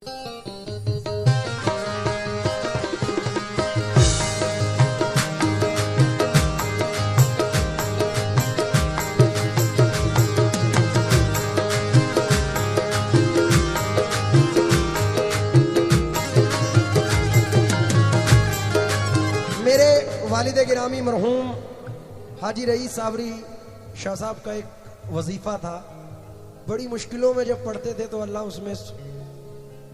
मेरे वालिद गिरामी मरहूम हाजी रईस साबरी शाह साहब का एक वजीफा था। बड़ी मुश्किलों में जब पढ़ते थे तो अल्लाह उसमें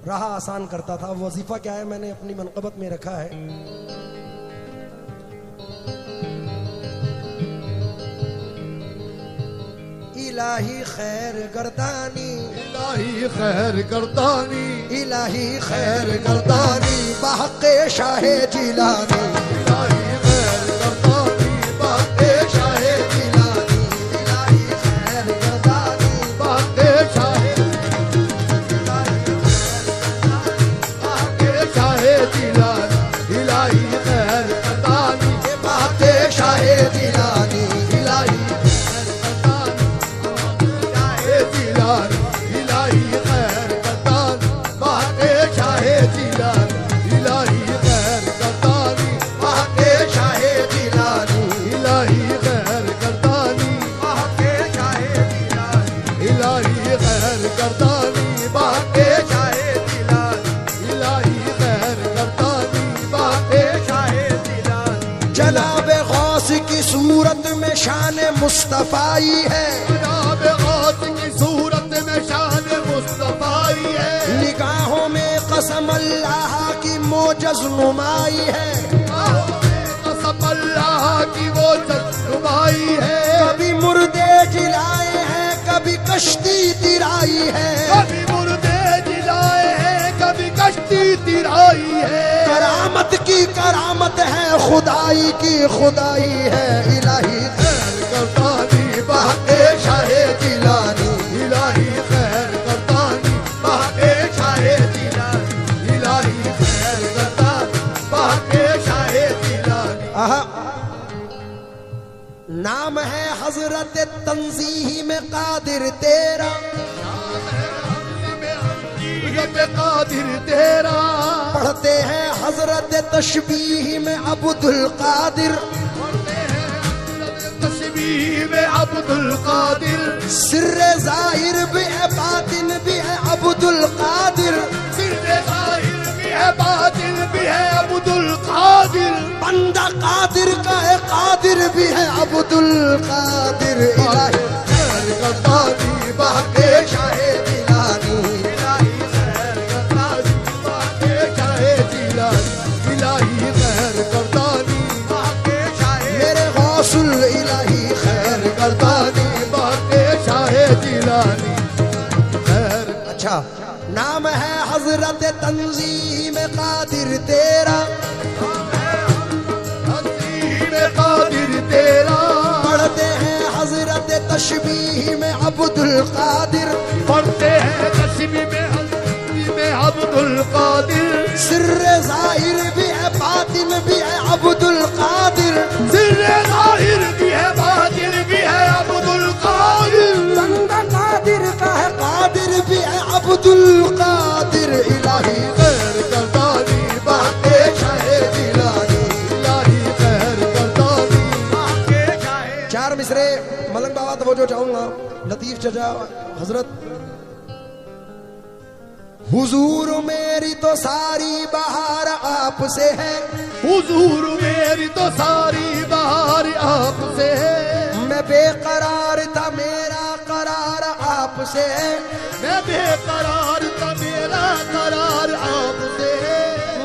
राह आसान करता था। वजीफा क्या है मैंने अपनी मनक़बत में रखा है। इलाही खैर गर्दानी, इलाही खैर गर्दानी, इलाही खैर गर्दानी, बाक़े शाहे जिलानी, इलाही खैर गर्दानी, बाक़े शाहे जिलानी, इलाही खैर गर्दानी, बाक़े शाहे, बाक़े शाहे जिलानी, इलाही खैर गर्दानी, बाक़े शाहे जिलानी, इलाही इलाही खैर गर्दानी, बाक़े शाहे जिलानी, इलाही खैर गर्दानी, बाक़े शाहे जिलानी, इलाही खैर गर्दानी, बाक़े शाहे जिलानी, इलाही खैर गर्दानी, बाक़े शाहे जिलानी, इलाही खैर गर्दानी, बाक़े शाहे जिलानी। जनाब गौस की सूरत में शान मुस्तफ़ाई है, जनाब गौस की सूरत में शान मुस्तफ़ाई है, निगाहों में कसम अल्लाह की मोजज़ नुमाई है। कसम अल्लाह की वो जज़्बाई है, कभी मुर्दे जिलाए हैं, कभी कश्ती तिराई है, कभी मुर्दे जिलाए हैं, कभी कश्ती तिराई है। करामत की करामत है, खुदाई की खुदाई है। इलाही खैर गर्दानी, बाक़े शाहे जिलानी, इलाही खैर गर्दानी, बाक़े शाहे जिलानी, इलाही खैर गर्दानी, बाक़े शाहे जिलानी। आहा। नाम है हजरत तंजीह में कादिर तेरा, कादिर तेरा, पढ़ते हैं हजरत तशबीह में अब्दुल कादिर, तशबीह में अब्दुल कादिर, सिर्रे जाहिर भी है बातिन भी है अब्दुल कादिर, सिर्रे ज़ाहिर भी है बातिन भी है अब्दुल कादिर, बंदा कादिर का है कादिर भी है अब्दुल कादिर। इलाही खैर गर्दानी, बाक़े शाहे जिलानी, इलाही खैर गर्दानी, बाक़े शाहे जिलानी, इलाही खैर गर्दानी, बाक़े शाहे, मेरे गौसुल इलाही खैर गर्दानी। बाक़े शाहे जिलानी। खैर अच्छा, नाम है हजरत तंजीह में कादिर तेरा, तंजीह में कादिर तेरा, पढ़ते हैं हजरत तशबीह में अब्दुल कादिर, पढ़ते हैं तशबीह में अब्दुल कादिर, सिर्रे जाहिर भी है बातिन भी है अब्दुल कादिर, सिर्रे ज़ाहिर भी है बातिन भी है अब्दुल कादिर, बंदा कादिर का है कादिर भी है अब्दुल कादिर। इलाही खैर गर्दानी, बाक़े शाहे जिलानी, इलाही खैर गर्दानी, बाक़े शाहे। चार मिसरे मलंग बाबा तवज्जो चाहूंगा। लतीफ चचा हजरत, हुजूर मेरी तो सारी बहार आपसे है, हुजूर मेरी तो सारी बहार आपसे है, मैं बेकरार था मेरा करार आपसे है, मैं बेकरार था मेरा करार आपसे है,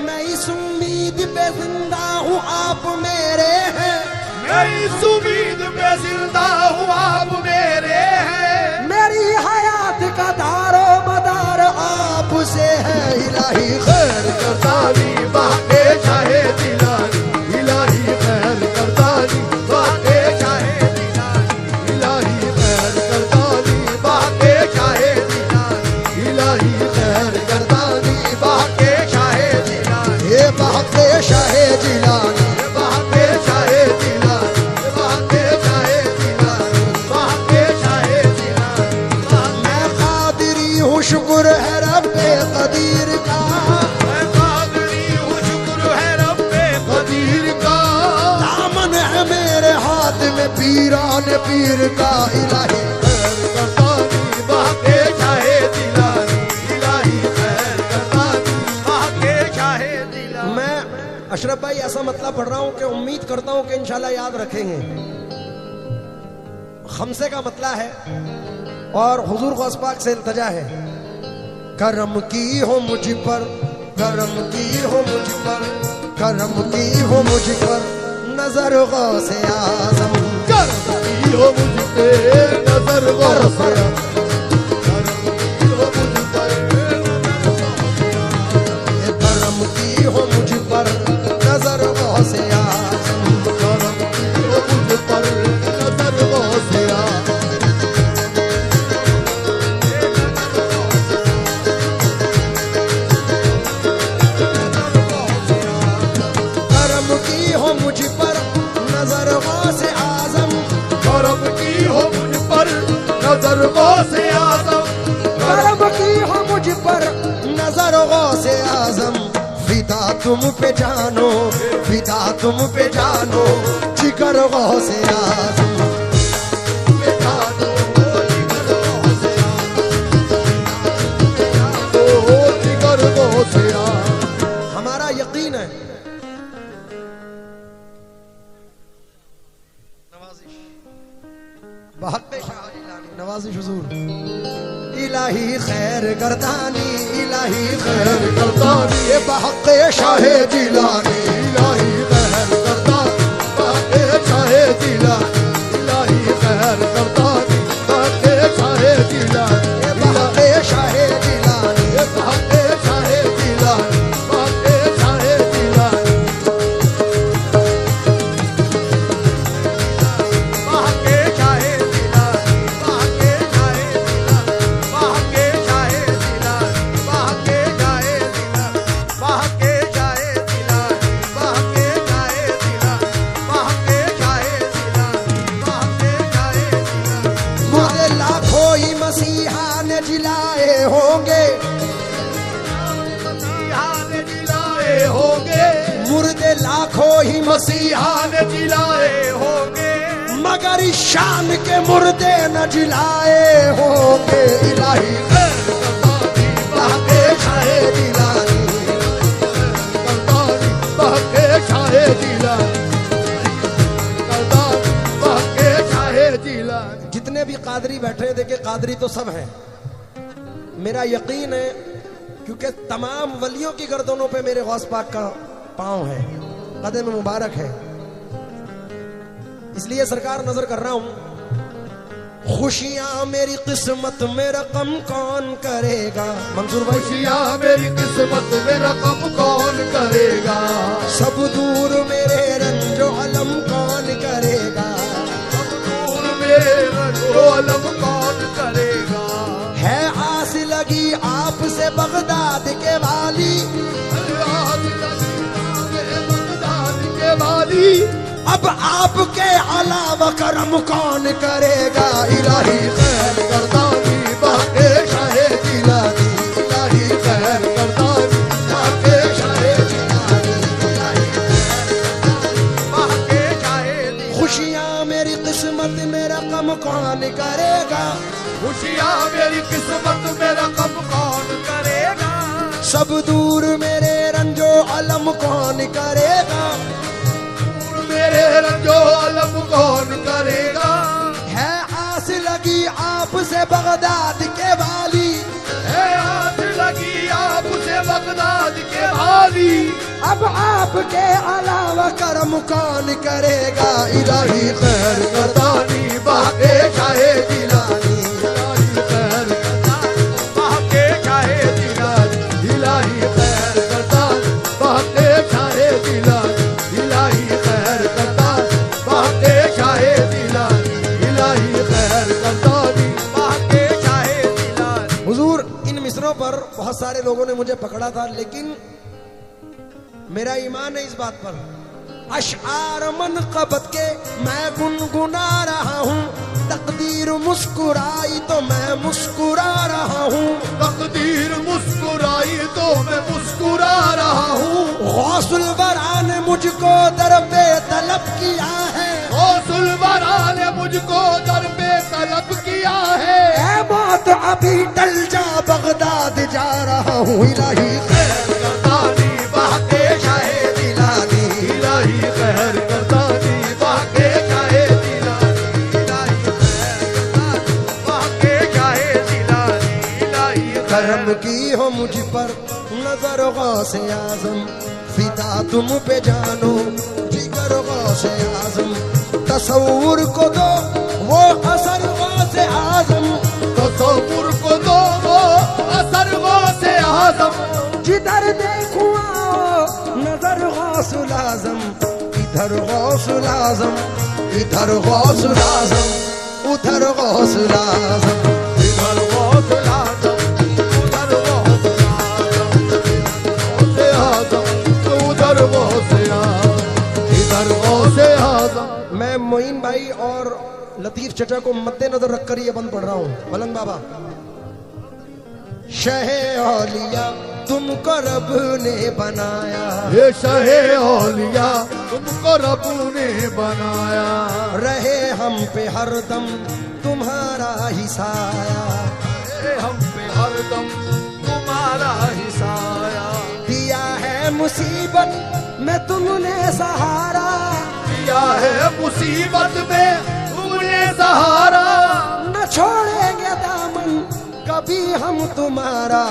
मैं इस उम्मीद पे जिंदा हूँ आप मेरे हैं, मैं इस उम्मीद पे जिंदा हूँ आप मेरे हैं, मेरी हयात का दारो मदार आपसे है। इलाही खैर गर्दानी, बाक़े शाहे जिलानी, इलाही खैर गर्दानी, बाक़े शाहे जिलानी, इलाही खैर गर्दानी, बाक़े शाहे जिलानी, इलाही खैर गर्दानी, बाक़े शाहे जिलानी, ये बाक़े शाहे जिलानी, बाक़े शाहे जिलानी, बाक़े शाहे जिलानी, बाक़े शाहे जिलानी। मैं कादिरी हूँ शुक्र है रब्बे कदीर अशरफ भाई ऐसा मतलब पढ़ रहा हूं कि उम्मीद करता हूं कि इंशाल्लाह याद रखेंगे। खमसे का मतलब है और हुजूर गौस पाक से इल्तजा है, करम की हो मुझ पर, करम की हो मुझ पर, करम की हो मुझ पर नजर गौसे आजम, करम की हो मुझ पे नजर गौसे आजम, करम की हो मुझ पर नजर गौसे आजम, करम की हो मुझ पर नजर गौसे आजम, करम की हो मुझ पर नजर गौसे आजम, करम की हो मुझ पर नजर गौसे आजम, करम की हो मुझ पर नजर गौसे आजम, फिदा तुम पे जानो, फिदा तुम पे जानो जिगर गौसे आजम, जिगर गौसे आजम। हमारा यकीन है नवाजिश हुजूर, इलाही खैर गर्दानी, इलाही खैर गर्दानी, ये बहक़ शाहे जिलानी, इलाही खैर गर्दानी, बाक़े शाहे जिलानी, इलाही खैर गर्दानी, बाक़े शाहे जिलानी, ये बहक़ शाहे जिलानी, बाक़े शाहे जिलानी, बाक़े शाहे जिलानी, बाक़े शाहे जिलानी, बाक़े शाहे जिलानी, बाक़े शाहे जिलानी, बाक़े शाहे जिलानी, बाक़े शाहे जिलानी, बाक़े शाहे जिलानी, बाक़े शाहे जिलानी, बाक़े शाहे जिलानी। मुझे लाखों ही मसीहा ने जिलाए होंगे, मसीहा ने जिलाए होंगे, मुर्दे लाखों ही मसीहा ने जिलाए होंगे, मगर इस शान के मुर्दे न जिलाए होंगे, इलाही खैर गर्दानी, बाक़े शाहे जिलानी, गर्दानी, बाक़े शाहे जिलानी, गर्दानी, बाक़े शाहे जिलानी। जितने भी कादरी बैठे हैं, देखिए कादरी तो सब हैं, मेरा यकीन है क्योंकि तमाम वलियों की गर्दनों पे मेरे गौस पाक का पांव है, कदम मुबारक है, इसलिए सरकार नजर कर रहा हूं। खुशियां मेरी किस्मत में रकम कौन करेगा, मंसूर भाई खुशियां मेरी किस्मत में रकम कौन करेगा, सब दूर मेरे रंजो अलम कौन करेगा, दूर मेरे रंजो अलम कौन करेगा। है आस लगी आपसे बगदाद के वाली, आज लगी बगदाद के वाली, अब आपके अलावा करम कौन करेगा, इलाही खैर गर्दानी, बाक़े शाहे जिलानी, इलाही खैर गर्दानी, बाक़े शाहे जिलानी, इलाही खैर गर्दानी, बाक़े शाहे जिलानी। खुशियां मेरी किस्मत में रकम कौन करेगा, खुशियां मेरी किस्मत में रकम कौन करेगा, सब दूर मेरे रंजो अलम कौन करेगा, दूर मेरे रंजो अलम कौन करेगा। है आस लगी आपसे बगदाद के वाली, है आस लगी आपसे बगदाद के वाली, अब आपके अलावा करम कौन करेगा, इलाही खैर गर्दानी, बाक़े शाहे जिलानी, इलाही खैर गर्दानी, बाक़े शाहे जिलानी, इलाही खैर गर्दानी, बाक़े शाहे जिलानी, इलाही खैर गर्दानी, बाक़े शाहे जिलानी, इलाही खैर गर्दानी, बाक़े शाहे जिलानी। हुजूर इन मिसरों पर बहुत सारे लोगों ने मुझे पकड़ा था, लेकिन मेरा ईमान है इस बात पर, अशआर मनक़बत के मैं गुनगुना रहा हूँ, तकदीर मुस्कुराई तो मैं मुस्कुरा रहा हूँ, तकदीर मुस्कुराई तो मैं मुस्कुरा रहा हूँ, गौसुल वरा ने मुझको दर पे तलब किया है, गौसुल वरा ने मुझको दर पे तलब किया है, ऐ मौत अभी टल जा बगदाद जा रहा हूँ, इलाही खैर गर्दानी, बाक़े शाहे जिलानी, मुझ पर नजर गौसे आजम, फिदा तुम पे जानो जिगर गौसे आजम, तसव्वुर को दो वो असर गौसे आजम, तसव्वुर को दो वो असर गौसे आजम, जिधर देखूं आओ नजर गौसुल आजम, इधर गौसुल आजम, इधर गौसुल आजम, उधर गौसुल आजम, इधर गौसुल आजम, उधर गौसुल आजम, उधर गौसे आजम, इधर गौसे आजम। मैं मोइन भाई और लतीफ चचा को मद्देनजर रखकर ये बंद पढ़ रहा हूँ। मलंग बाबा, शहे औलिया तुमको रब ने बनाया, ये शहे औलिया तुमको रब ने बनाया, रहे हम पे हरदम तुम्हारा ही साया, रहे हम पे हरदम तुम्हारा ही साया, दिया है मुसीबत में तुमने सहारा, दिया है मुसीबत में तुमने सहारा, न छोड़ेंगे दामन कभी हम तुम्हारा,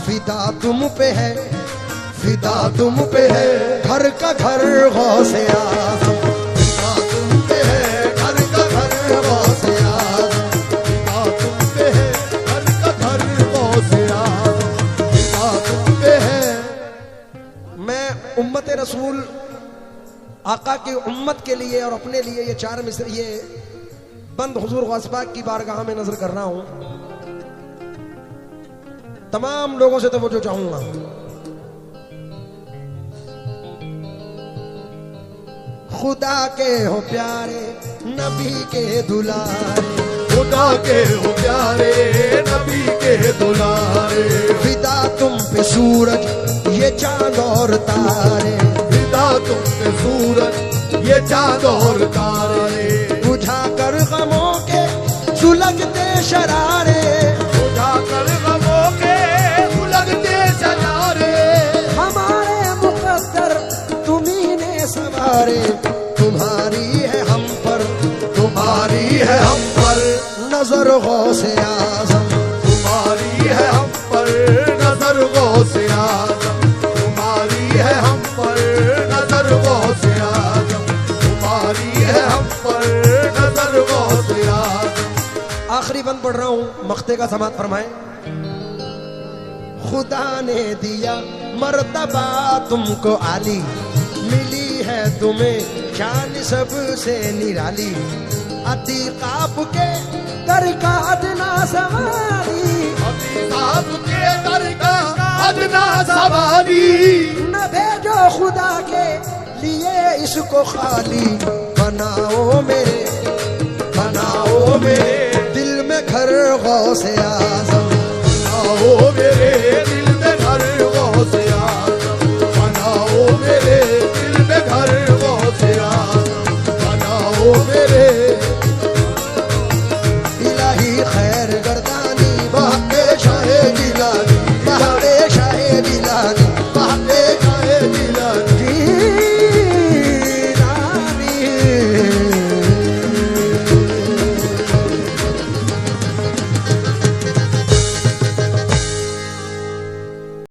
फिदा तुम पे है, फिदा तुम पे है, घर का घर गौसे आजम, फिदा तुम पे है, घर का घर गौसे आजम, फिदा तुम पे है, घर का घर गौसे आजम, फिदा तुम पे है। मैं उम्मत रसूल आका की उम्मत के लिए और अपने लिए ये चार मिसर ये बंद हुजूर गौस पाक की बारगाह में नजर कर रहा हूं। तमाम लोगों से तो वो जो चाहूंगा, खुदा के हो प्यारे नबी के दुलारे, खुदा के हो प्यारे नबी के दुलारे, फिदा तुम पे सूरज ये चांद और तारे, फिदा तुम पे सूरज ये चांद और तारे, बुझा कर गमों के सुलगते शरारे, बुझा कर गमों के सुलगते शरारे, हमारे मुकद्दर तुम्ही ने सवारे, तुम्हारी है हम पर, तुम्हारी है हम पर नजर गौसे आजम, तुम्हारी है हम पर नजर गौसे आजम, तुम्हारी है हम पर नजर गौसे आजम, तुम्हारी है हम पर नजर गौसे आजम। आखिरी बंद पढ़ रहा हूं, मख्ते का समात फरमाएं। खुदा ने दिया मर्तबा तुमको आली, मिली है तुम्हें शान सबसे निराली, अतीकाब के दर का अदना सवारी, अतीकाब के दर का अदना सवारी, न भेजो खुदा के लिए इसको खाली, बनाओ मेरे, बनाओ मेरे दिल में घर गौसे आजम, बनाओ मेरे